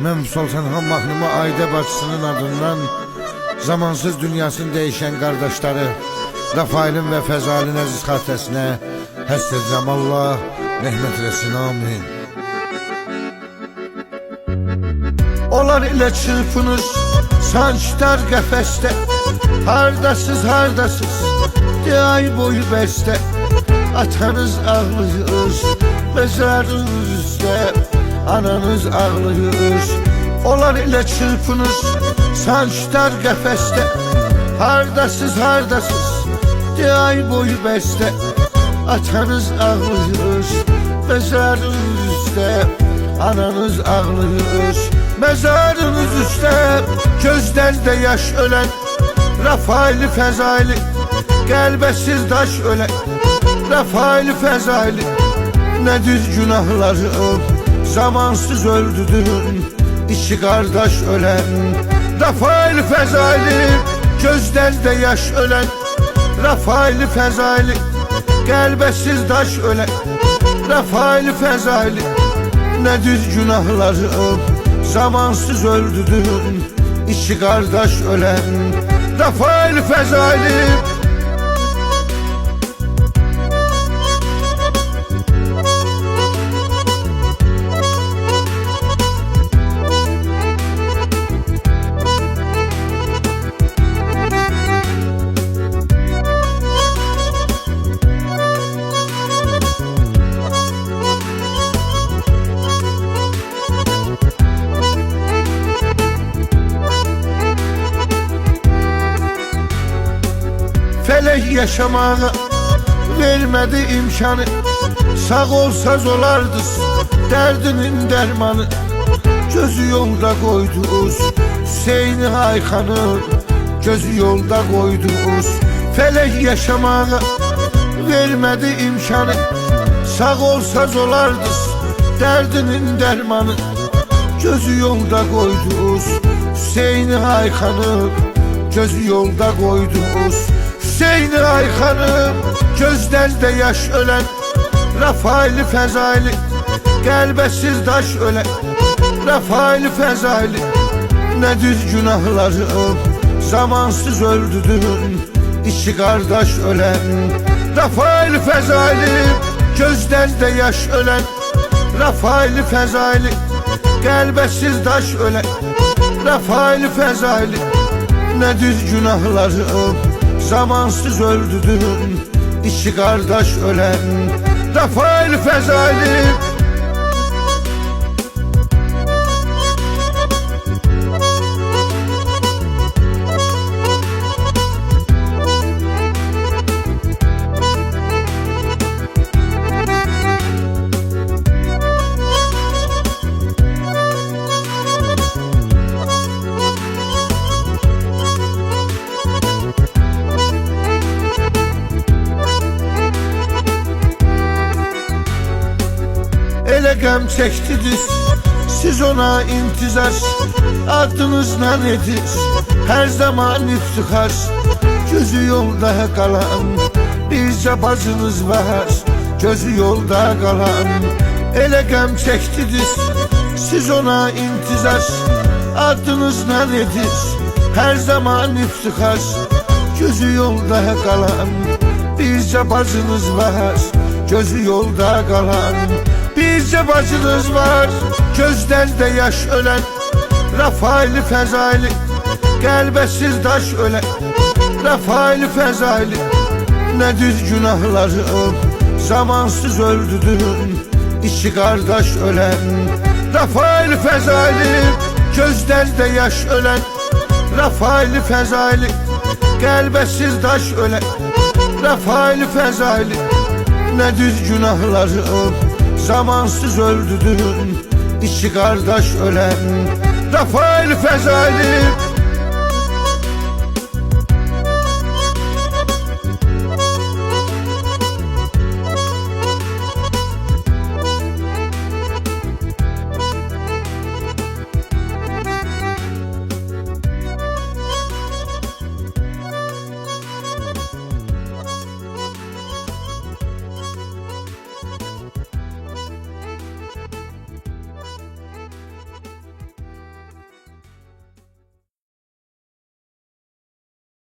Mən Sultanhan mahnımı Ayda bacısının adından zamansız dünyasını değişen kardeşleri Rafail'in ve Fezal'in əziz xatirəsinə həsr edirəm. Allah rəhmət eləsin, amin. Onlar ile çırpınır sanclar qəfəsdə, hardasız hardasız ay boyu bəstə. Atanız ağlayır mezarınızda, ananız ağlayır. Onlar ile çırpınır sanclar qəfəsdə, hardasız hardasız ay boyu bəstə. Atanız ağlayır mezarınızda, ananız ağlayır. Mezarınız üstə gözlərdə yaş ölən Rafail Fezali, qəlbəsiz daş ölən Rafail Fezali. Nedir günahlarım, zamansız öldüdün İki kardeş ölen Rafail Fezali, gözlərdə yaş ölən Rafail Fezali, qəlbəsiz daş ölən Rafail Fezali. Nedir günahlarım, zamansız öldüdün İki kardeş ölen Rafail Fezali. Felek yaşamağa vermedi imkanı, sağ olsaz olardız derdinin dermanı. Gözü yolda koydunuz Hüseyin'i Ayxanı, gözü yolda koydunuz. Felek yaşamağa vermedi imkanı, sağ olsaz olardız derdinin dermanı. Gözü yolda koydunuz Hüseyin'i Ayxanı, gözü yolda koydunuz. Hüseyin'i Ayxanım, gözlərdə yaş ölən Rafail Fezali, qəlbəsiz daş ölən Rafail Fezali. Nedir günahlarım, zamansız öldüdün İki kardeş ölen Rafail Fezali, gözlərdə yaş ölən Rafail Fezali, qəlbəsiz daş ölən Rafail Fezali. Nedir günahlarım, zamansız öldüdün İki kardeş ölen Rafail Fezali. Ele gəm çəkdiniz siz ona intizar, adınızla nedir her zaman iftihar. Gözü yolda qalan bircə bacınız var, gözü yolda qalan. Ele gəm çəkdiniz siz ona intizar, adınızla nedir her zaman iftihar. Gözü yolda qalan bircə bacınız var, gözü yolda qalan. Bircə bacınız var, gözlərdə yaş ölən Rafail Fezali, qəlbəsiz daş ölən Rafail Fezali. Nedir günahlarım, zamansız öldüdün İki kardeş ölen Rafail Fezali, qəlbəsiz daş ölən Rafail Fezali. Nedir günahlarım, zamansız öldüdün İki kardeş ölen Rafail Fezali. Nedir günahlarım, zamansız öldüdün İki kardeş ölen Rafail Fezali. Nedir günahlarım, zamansız öldüdün İki kardeş ölen Rafail Fezali, gözlərdə yaş ölən Rafail Fezali, qəlbəsiz daş ölən Rafail Fezali. Nedir günahlarım, zamansız öldüdün İki kardeş ölen Rafail Fezali.